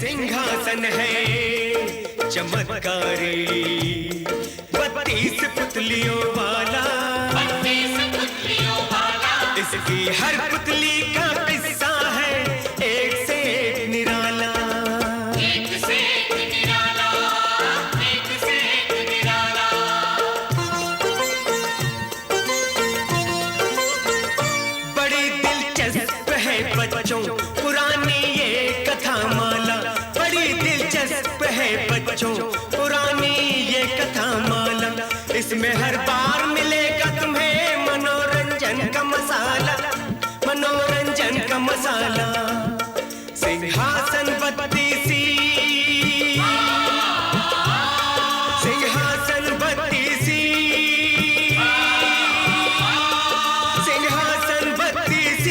सिंहासन है चमत्कारी, 32 पुतलियों वाला, 32 पुतलियों वाला। इसकी हर पुतली का किस्सा है एक से एक निराला, एक से एक निराला, एक से एक निराला। बड़ी दिलचस्प है बच्चों पुरानी ये कथा माला, बड़ी दिलचस्प है बच्चों पुरानी ये कथा माला। इसमें हर बार मिलेगा तुम्हें मनोरंजन का मसाला, मनोरंजन का मसाला। सिंहासन 32, सिंहासन 32, सिंहासन 32।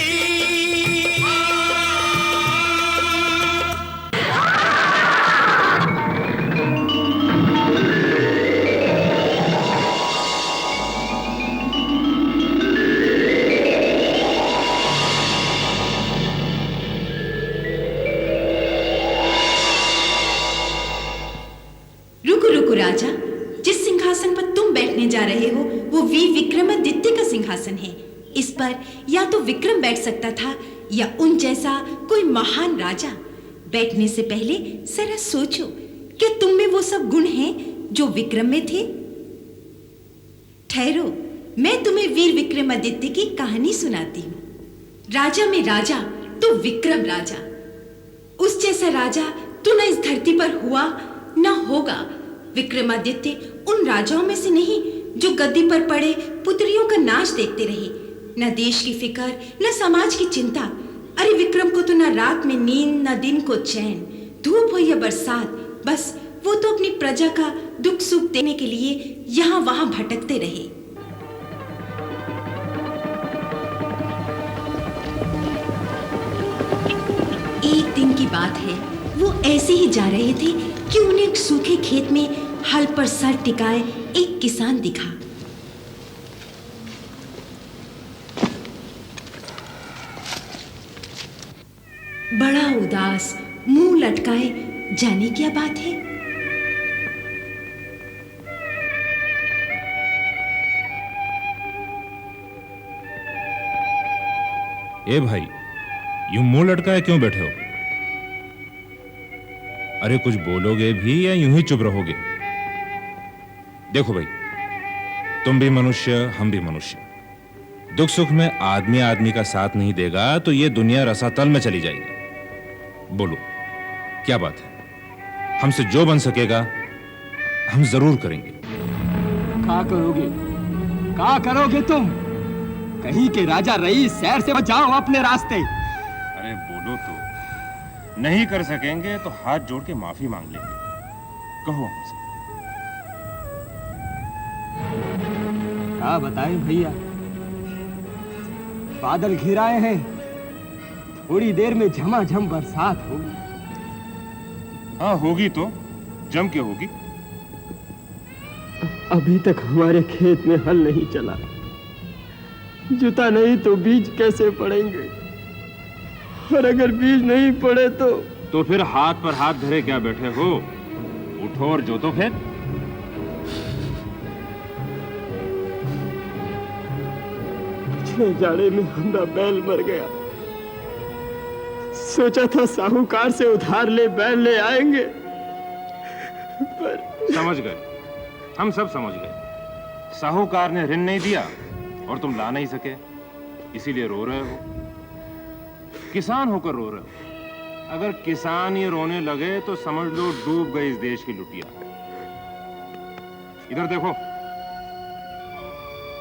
राजा, जिस सिंहासन पर तुम बैठने जा रहे हो वो वीर विक्रमादित्य का सिंहासन है। इस पर या तो विक्रम बैठ सकता था या उन जैसा कोई महान राजा। बैठने से पहले जरा सोचो कि तुम में वो सब गुण हैं जो विक्रम में थे। ठहरो, मैं तुम्हें वीर विक्रमादित्य की कहानी सुनाती हूँ। राजा में राजा तो विक्रम राजा, उस जैसा राजा तो न इस धरती पर हुआ न होगा। विक्रमादित्य उन राजाओं में से नहीं जो गद्दी पर पड़े पुत्रियों का नाच देखते रहे, न देश की फिक्र न समाज की चिंता। अरे विक्रम को तो न रात में नींद न दिन को चैन, धूप हो या बरसात, बस वो तो अपनी प्रजा का दुख सुख देने के लिए यहाँ वहां भटकते रहे। एक दिन की बात है, वो ऐसे ही जा रहे थे कि उन्हें एक सूखे खेत में हल पर सर टिकाए एक किसान दिखा। बड़ा उदास, मुंह लटकाए, जाने क्या बात है। ए भाई, यूं मुंह लटकाए क्यों बैठे हो? अरे कुछ बोलोगे भी या यूं ही चुप रहोगे? देखो भाई, तुम भी मनुष्य, हम भी मनुष्य। दुख सुख में आदमी आदमी का साथ नहीं देगा तो ये दुनिया रसातल में चली जाएगी। बोलो क्या बात है? हमसे जो बन सकेगा हम जरूर करेंगे। क्या करोगे? क्या करोगे तुम? कहीं के राजा रईस शहर से बचाओ अपने रास्ते। अरे बोलो तो। नहीं कर सकेंगे तो हाथ जोड़ के माफी मांग लेंगे। कहो हमसे। क्या बताएं भैया, बादल घिराए हैं, थोड़ी देर में झमाझम बरसात होगी। हाँ होगी तो जम के होगी। अभी तक हमारे खेत में हल नहीं चला, जुता नहीं तो बीज कैसे पड़ेंगे? और अगर बीज नहीं पड़े तो फिर हाथ पर हाथ धरे क्या बैठे हो? उठो और जोतो फिर। पिछले जाड़े में हमारा बैल मर गया। सोचा था साहूकार से उधार ले बैल ले आएंगे, पर समझ गए, हम सब समझ गए। साहूकार ने ऋण नहीं दिया और तुम ला नहीं सके, इसीलिए रो रहे हो। किसान होकर रो रहे हो। अगर किसान ही रोने लगे तो समझ लो डूब गई इस देश की लुटिया। इधर देखो,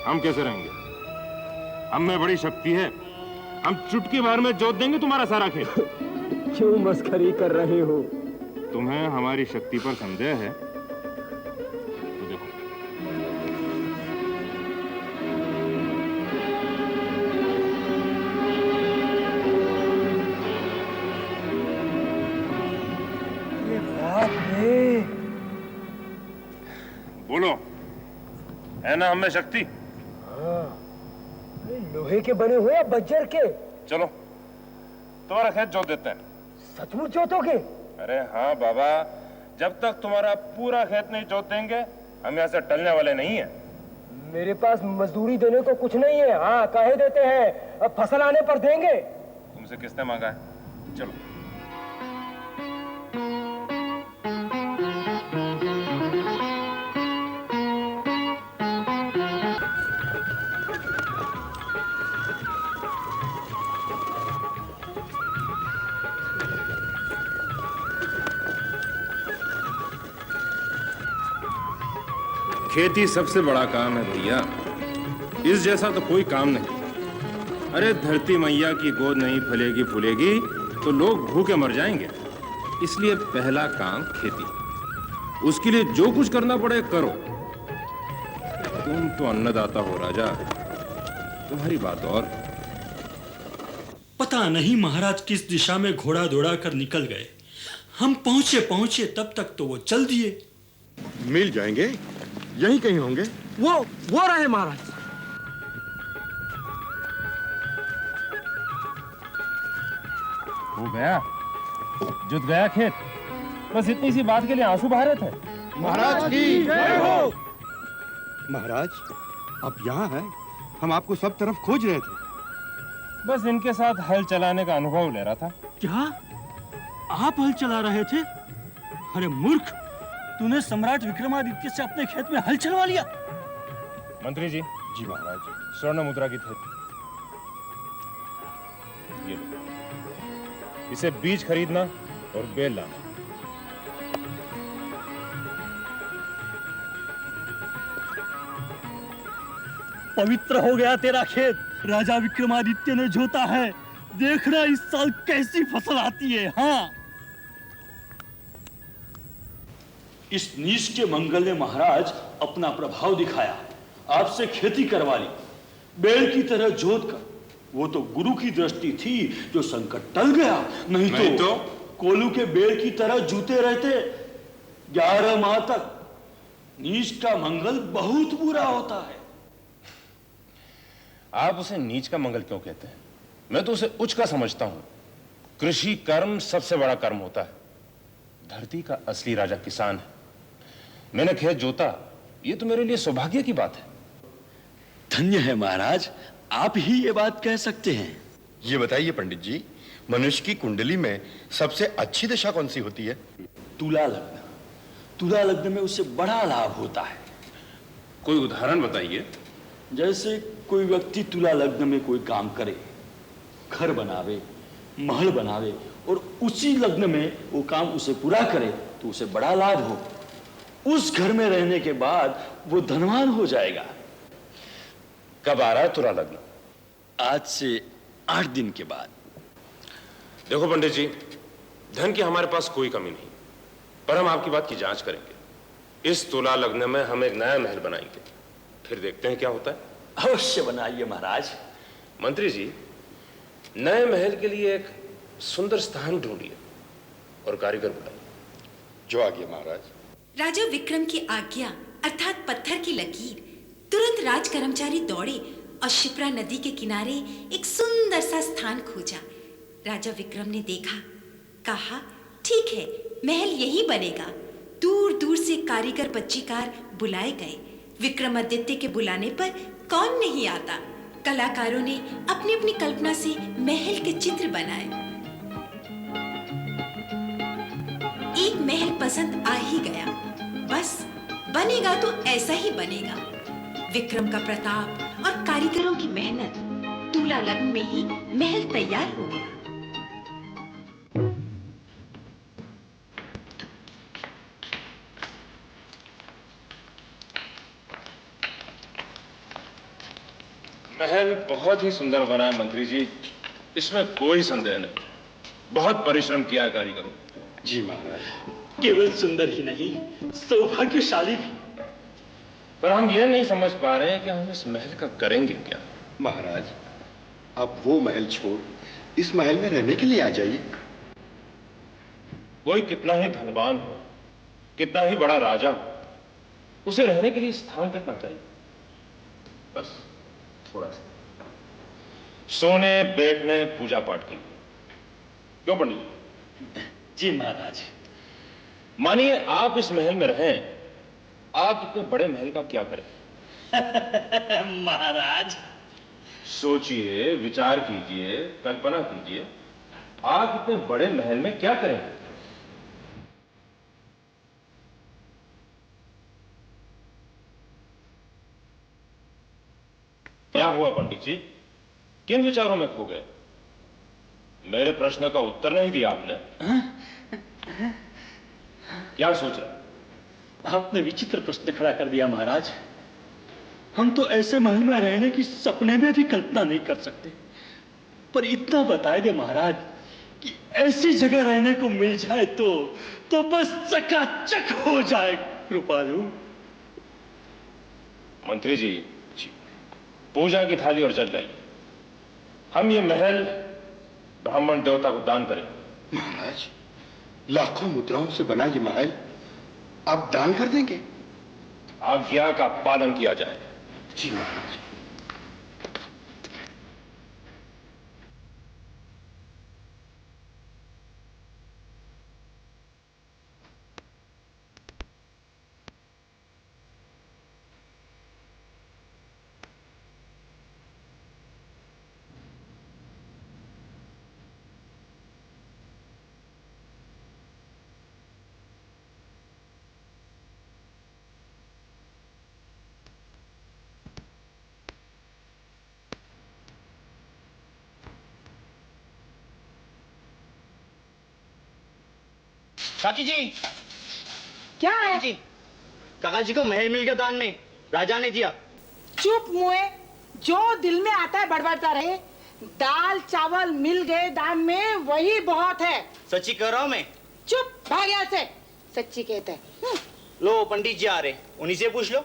हम कैसे रहेंगे? हम में बड़ी शक्ति है, हम चुटकी भर में जोत देंगे तुम्हारा सारा खेत। क्यों मस्खरी कर रहे हो? तुम्हें हमारी शक्ति पर संदेह है तो देखो। बोलो, है ना हमें शक्ति? लोहे के बने हुए बज्जर के। चलो तुम्हारा खेत जोत देते हैं। सचमुच जोतोगे? अरे हाँ बाबा, जब तक तुम्हारा पूरा खेत नहीं जोत देंगे हम यहाँ से टलने वाले नहीं है। मेरे पास मजदूरी देने को कुछ नहीं है। हाँ कहे देते हैं, अब फसल आने पर देंगे। तुमसे किसने मांगा है? चलो। खेती सबसे बड़ा काम है भैया, इस जैसा तो कोई काम नहीं। अरे धरती मैया की गोद नहीं फलेगी फूलेगी तो लोग भूखे मर जाएंगे। इसलिए पहला काम खेती, उसके लिए जो कुछ करना पड़े करो। तुम तो अन्नदाता हो राजा, तुम्हारी बात और। पता नहीं महाराज किस दिशा में घोड़ा दौड़ा कर निकल गए। हम पहुंचे पहुंचे तब तक तो वो चल दिए। मिल जाएंगे, यहीं कहीं होंगे। वो रहे महाराज। हो गया, जुत गया खेत। बस इतनी सी बात के लिए आंसू बहा रहे थे। महाराज की जय हो। महाराज आप यहाँ हैं, हम आपको सब तरफ खोज रहे थे। बस इनके साथ हल चलाने का अनुभव ले रहा था। क्या आप हल चला रहे थे? अरे मूर्ख, तूने सम्राट विक्रमादित्य से अपने खेत में हल चलवा लिया। मंत्री जी। जी महाराज। स्वर्ण मुद्रा की थैली, ये लो। इसे बीज खरीदना और बेल लाना। पवित्र हो गया तेरा खेत, राजा विक्रमादित्य ने जोता है। देखना इस साल कैसी फसल आती है। हाँ, इस नीच के मंगल ने महाराज अपना प्रभाव दिखाया, आपसे खेती करवा ली, बैल की तरह जोत कर। वो तो गुरु की दृष्टि थी जो संकट टल गया, नहीं तो कोलू के बैल की तरह जूते रहते 11 माह तक। नीच का मंगल बहुत बुरा होता है। आप उसे नीच का मंगल क्यों कहते हैं? मैं तो उसे उच्च का समझता हूं। कृषि कर्म सबसे बड़ा कर्म होता है। धरती का असली राजा किसान है। मैंने खेत जोता, ये तो मेरे लिए सौभाग्य की बात है। धन्य है महाराज, आप ही ये बात कह सकते हैं। ये बताइए पंडित जी, मनुष्य की कुंडली में सबसे अच्छी दशा कौन सी होती है? तुला लग्न। तुला लग्न में उससे बड़ा लाभ होता है। कोई उदाहरण बताइए। जैसे कोई व्यक्ति तुला लग्न में कोई काम करे, घर बनावे, महल बनावे, और उसी लग्न में वो काम उसे पूरा करे तो उसे बड़ा लाभ हो। उस घर में रहने के बाद वो धनवान हो जाएगा। कब आ रहा है तुला लग्न? आज से 8 दिन के बाद। देखो पंडित जी, धन की हमारे पास कोई कमी नहीं, पर हम आपकी बात की जांच करेंगे। इस तुला लग्न में हम एक नया महल बनाएंगे, फिर देखते हैं क्या होता है। अवश्य बनाइए महाराज। मंत्री जी, नए महल के लिए एक सुंदर स्थान ढूंढिए और कारीगर बुलाइए। जो आज्ञा महाराज। राजा विक्रम की आज्ञा अर्थात पत्थर की लकीर। तुरंत राज कर्मचारी दौड़े और शिप्रा नदी के किनारे एक सुंदर सा स्थान खोजा। राजा विक्रम ने देखा, कहा, ठीक है, महल यही बनेगा। दूर दूर से कारीगर पच्चीकार बुलाए गए। विक्रमादित्य के बुलाने पर कौन नहीं आता। कलाकारों ने अपनी अपनी कल्पना से महल के चित्र बनाए। एक महल पसंद आ ही गया। बस बनेगा तो ऐसा ही बनेगा। विक्रम का प्रताप और कारीगरों की मेहनत, तुला लग्न में ही महल तैयार हो गया। महल बहुत ही सुंदर बना है मंत्री जी, इसमें कोई संदेह नहीं। बहुत परिश्रम किया है कारीगरों। जी महाराज। केवल सुंदर ही नहीं, सौभाग्यशाली भी। पर हम ये नहीं समझ पा रहे हैं कि हम इस महल का करेंगे क्या। महाराज आप वो महल छोड़ इस महल में रहने के लिए आ जाइए। कोई कितना ही धनवान हो, कितना ही बड़ा राजा हो, उसे रहने के लिए स्थान कितना चाहिए। बस थोड़ा सा सोने बैठने पूजा पाठ के लिए। क्यों पंडित? जी महाराज। मानिए आप इस महल में रहें, आप इतने बड़े महल का क्या करें? महाराज सोचिए, विचार कीजिए, कल्पना कीजिए, आप इतने बड़े महल में क्या करेंगे? क्या हुआ पंडित जी? किन विचारों में खो गए? मेरे प्रश्न का उत्तर नहीं दिया आपने। क्या सोच रहे? आपने विचित्र प्रश्न खड़ा कर दिया महाराज। हम तो ऐसे महल में रहने की सपने में भी कल्पना नहीं कर सकते, पर इतना बताए दे महाराज कि ऐसी जगह रहने को मिल जाए तो बस चकाचक हो जाए। कृपालु। मंत्री जी, पूजा की थाली और चल लाइए। हम ये महल ब्राह्मण देवता को दान करें। महाराज, लाखों मुद्राओं से बना ये महल आप दान कर देंगे? आज्ञा का पालन किया जाए। जी महाराज। काकी जी। क्या है? जी, काका जी को महल मिल गया दान में, राजा ने दिया। चुप मुए, जो दिल में आता है बड़बड़ता रहे। दाल चावल मिल गए दान में, वही बहुत है। सच्ची कह रहा हूं मैं। चुप, भाग यहाँ से। सच्ची कहते हैं। लो पंडित जी आ रहे, उन्हीं से पूछ लो।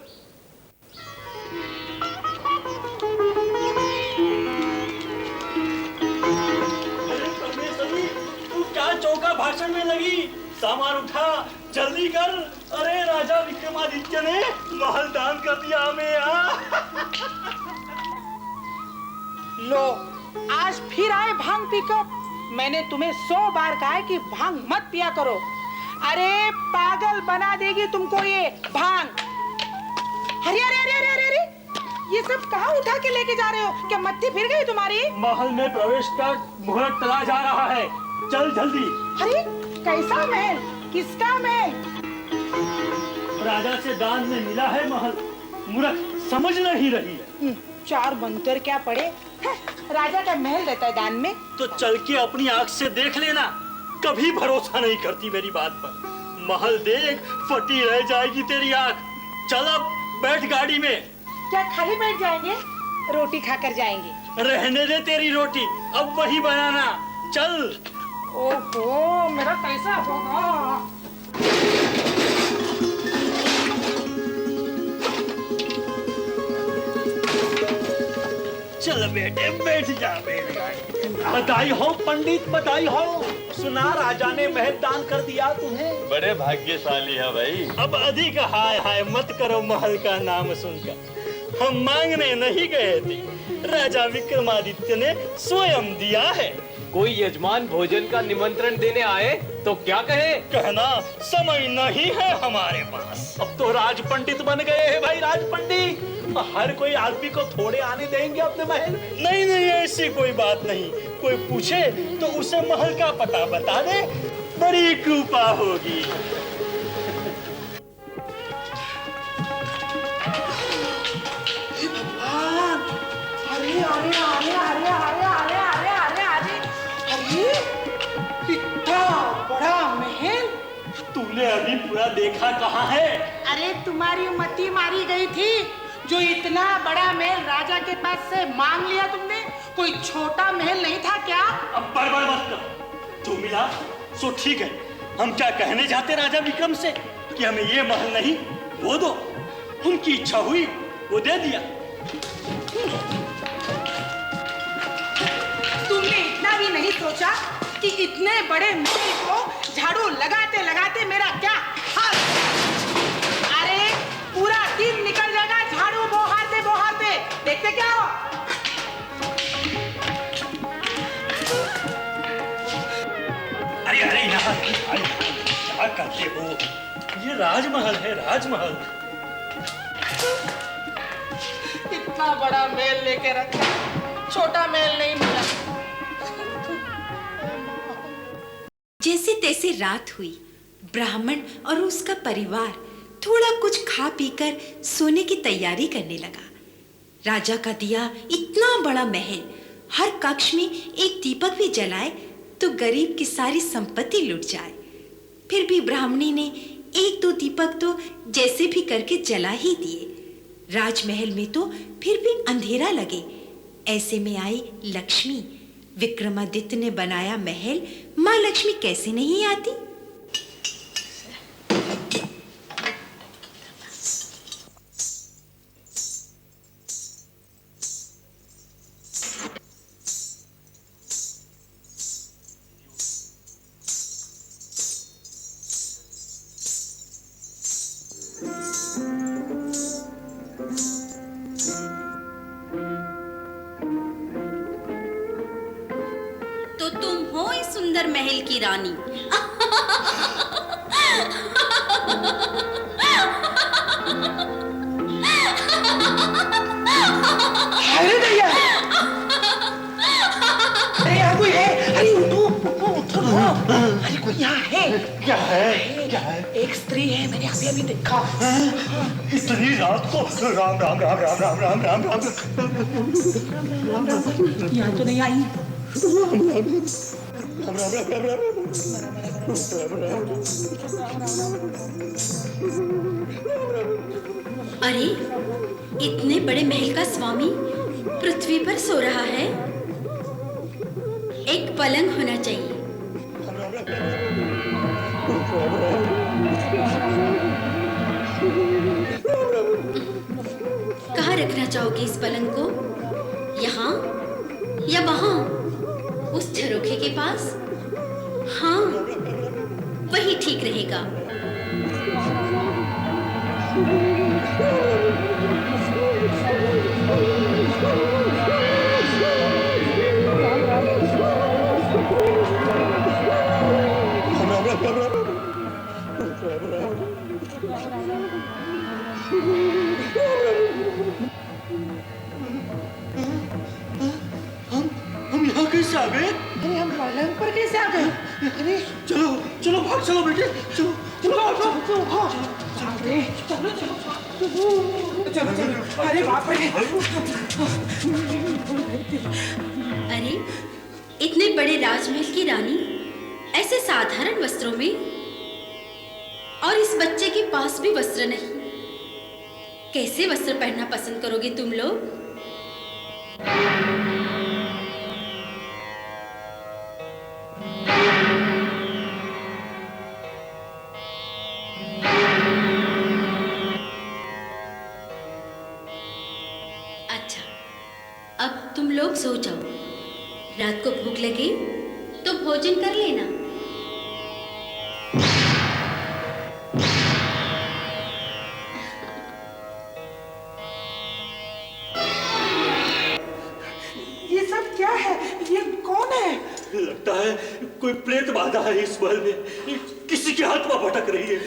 तू क्या चौका भाषण में लगी? सामान उठा, जल्दी कर। अरे राजा विक्रमादित्य ने महल दान कर दिया हमें। लो, आज फिर आए भांग पीकर। मैंने तुम्हें 100 बार कहा है कि भांग मत पिया करो। अरे पागल बना देगी तुमको ये भांग। अरे अरे अरे अरे अरे, अरे। ये सब कहाँ उठा के लेके जा रहे हो? क्या मत्ती फिर गई तुम्हारी? महल में प्रवेश का मुहूर्त तला जा रहा है, चल जल्दी। अरे कैसा महल? किसका महल? राजा से दान में मिला है महल। मूर्ख समझ नहीं रही है। 4 मंतर क्या पड़े? राजा का महल रहता है दान में। तो चल के अपनी आंख से देख लेना। कभी भरोसा नहीं करती मेरी बात पर। महल देख, फटी रह जाएगी तेरी आंख। चल अब बैठ गाड़ी में। क्या खाली बैठ जाएंगे? रोटी खाकर जाएंगे। रहने दे तेरी रोटी, अब वही बनाना। चल। ओहो, मेरा कैसा होगा? चल बेटे, बैठ जा बेटे। बधाई हो पंडित, बधाई हो। सुना राजा ने महल दान कर दिया तुम्हें। बड़े भाग्यशाली है भाई। अब अधिक हाय हाय मत करो महल का नाम सुनकर। हम मांगने नहीं गए थे, राजा विक्रमादित्य ने स्वयं दिया है। कोई यजमान भोजन का निमंत्रण देने आए तो क्या कहे? कहना समय नहीं है हमारे पास। अब तो राज पंडित बन गए हैं भाई, राज पंडित। हर कोई आदमी को थोड़े आने देंगे अपने महल में? नहीं नहीं, ऐसी कोई बात नहीं। कोई पूछे तो उसे महल का पता बता दे, बड़ी कृपा होगी। अरे अरे अरे अरे अरे अरे अरे अरे अरे अरे, इतना बड़ा महल। तूने अभी पूरा देखा कहाँ है? अरे तुम्हारी मती मारी गई थी जो इतना बड़ा महल राजा के पास से मांग लिया तुमने। कोई छोटा महल नहीं था क्या? अब बड़बड़ मत कर। जो मिला सो ठीक है। हम क्या कहने जाते राजा विक्रम से कि हमें ये महल नहीं वो दो। उनकी इच्छा हुई वो दे दिया। तुमने इतना भी नहीं सोचा कि इतने बड़े महल को झाड़ू लगाते लगाते मेरा क्या हाल? अरे पूरा दिन निकल जाएगा झाड़ू बोहारते। देखते क्या हो? अरे अरे देखो, ये राजमहल है, राजमहल। इतना बड़ा महल लेके रखा, छोटा महल नहीं मिला। जैसे तैसे रात हुई। ब्राह्मण और उसका परिवार थोड़ा कुछ खा पीकर सोने की तैयारी करने लगा। राजा का दिया इतना बड़ा महल, हर कक्ष में एक दीपक भी जलाए तो गरीब की सारी संपत्ति लुट जाए। फिर भी ब्राह्मणी ने एक दो दीपक तो जैसे भी करके जला ही दिए। राजमहल में तो फिर भी अंधेरा लगे। ऐसे में आई लक्ष्मी। विक्रमादित्य ने बनाया महल, माँ लक्ष्मी कैसे नहीं आती? तो तुम हो इस सुंदर महल की रानी। अरे दैया, अरे यहाँ कोई है। अरे उठो उठो, अरे कोई यहाँ है। क्या है, क्या है? एक स्त्री है, मैंने अभी अभी देखा। इतनी रात को? राम राम राम राम राम राम राम राम। यहाँ तो नहीं आई। अरे इतने बड़े महल का स्वामी पृथ्वी पर सो रहा है। एक पलंग होना चाहिए। कहाँ रखना चाहोगे इस पलंग को? यहाँ या वहाँ, उस झरोखे के पास? हाँ, वही ठीक रहेगा। हम यहाँ कैसे आ गए? अरे हम पलंग पर कैसे आ गए? अरे चलो चलो भाग चलो बेटे, चलो चलो अरे चलो चलो चलो। अरे बाप रे। अरे इतने बड़े राजमहल की रानी ऐसे साधारण वस्त्रों में, और इस बच्चे के पास भी वस्त्र नहीं। कैसे वस्त्र पहनना पसंद करोगे तुम लोग? अच्छा, अब तुम लोग सो जाओ। रात को भूख लगे तो भोजन कर लेना। ये सब क्या है? ये कौन है? लगता है कोई प्रेत बाधा है इस महल में, किसी की आत्मा भटक रही है।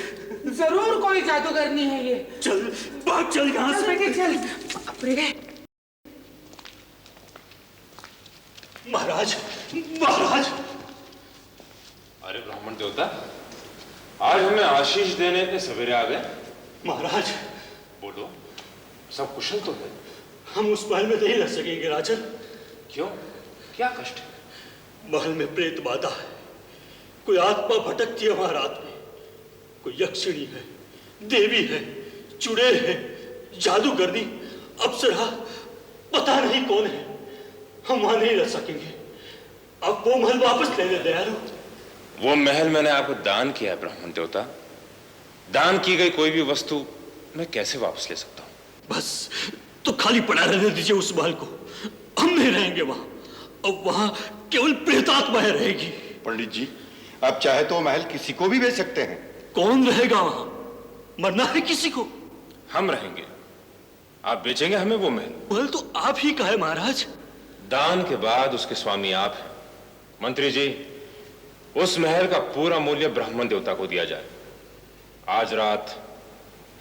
जरूर कोई जादूगरनी है ये। चल भाग, चल यहाँ चल से। बेटे चल। बाप रे। महाराज, महाराज। अरे ब्राह्मण देवता, आज हमें आशीष देने के सवेरे आ गए। महाराज बोलो, सब कुशल तो है? हम उस महल में नहीं रह सकेंगे राजन। क्यों, क्या कष्ट है? महल में प्रेत बाधा है, कोई आत्मा भटकती है वहां रात में। कोई यक्षिणी है, देवी है, चुड़ैल है, जादूगरनी, अप्सरा, पता नहीं कौन है। हम वहां नहीं रह सकेंगे। अब वो महल वापस ले ले दयालु। वो महल मैंने आपको दान किया है ब्राह्मण देवता। दान की गई कोई भी वस्तु मैं कैसे वापस ले सकता हूं? बस तो खाली पड़ा रहने दीजिए उस महल को। हम नहीं रहेंगे वहां। अब वहां केवल प्रेतात्माएं रहेगी। पंडित जी, आप चाहे तो महल किसी को भी बेच सकते हैं। कौन रहेगा वहां? मरना है किसी को? हम रहेंगे। आप बेचेंगे हमें वो महल? महल तो आप ही का है महाराज। दान के बाद उसके स्वामी आप हैं। मंत्री जी, उस महल का पूरा मूल्य ब्राह्मण देवता को दिया जाए। आज रात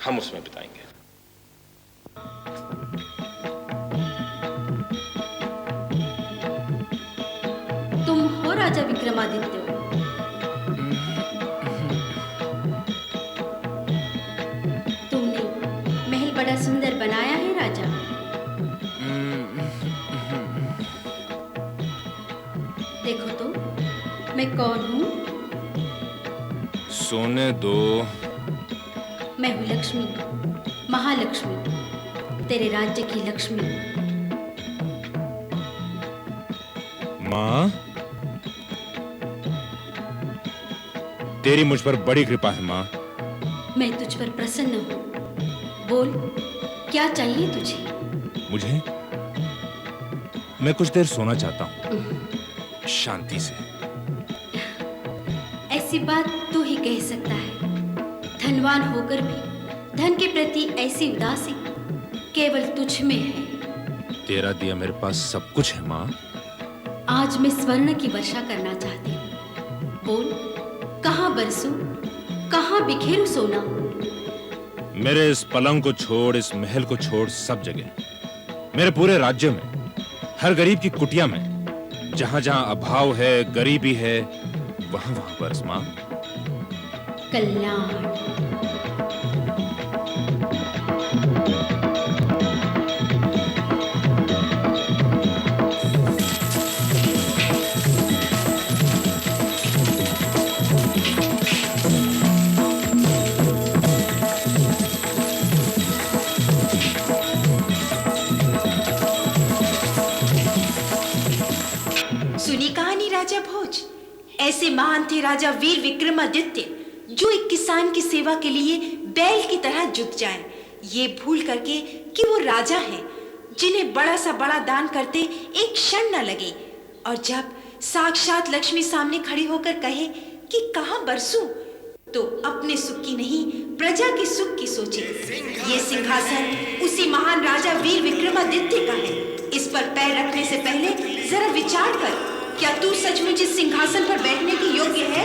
हम उसमें बिताएंगे। तुम हो राजा विक्रमादित्य? तुमने महल बड़ा सुंदर बनाया है राजा। देखो तो मैं कौन हूँ? सोने दो। मैं हूँ लक्ष्मी, महालक्ष्मी, तेरे राज्य की लक्ष्मी। माँ, तेरी मुझ पर बड़ी कृपा है माँ। मैं तुझ पर प्रसन्न हूँ। बोल, क्या चाहिए तुझे? मुझे? मैं कुछ देर सोना चाहता हूँ, शांति से। ऐसी बात तू ही कह सकता है। धनवान होकर भी धन के प्रति ऐसी उदासी केवल तुझ में है। तेरा दिया मेरे पास सब कुछ है माँ। आज मैं स्वर्ण की वर्षा करना चाहती हूँ। बोल, कहाँ बरसूं, कहाँ बिखेरूं सोना? मेरे इस पलंग को छोड़, इस महल को छोड़, सब जगह, मेरे पूरे राज्य में, हर गरीब की कुटिया में, जहां जहां अभाव है, गरीबी है, वहां वहां बरस मां। कल्याण। सुनी कहानी राजा भोज? ऐसे महान थे राजा वीर विक्रमादित्य, जो एक किसान की सेवा के लिए बैल की तरह जुट जाए, ये भूल करके कि वो राजा हैं, जिन्हें बड़ा सा बड़ा दान करते एक क्षण न लगे। और जब साक्षात लक्ष्मी सामने खड़ी होकर कहे कि कहाँ बरसूं, तो अपने सुख की नहीं, प्रजा के सुख की सोचे। ये सिंहासन उसी महान राजा वीर विक्रमादित्य का है। इस पर पैर रखने से पहले जरा विचार कर, क्या तू सचमुच इस सिंहासन पर बैठने की योग्य है?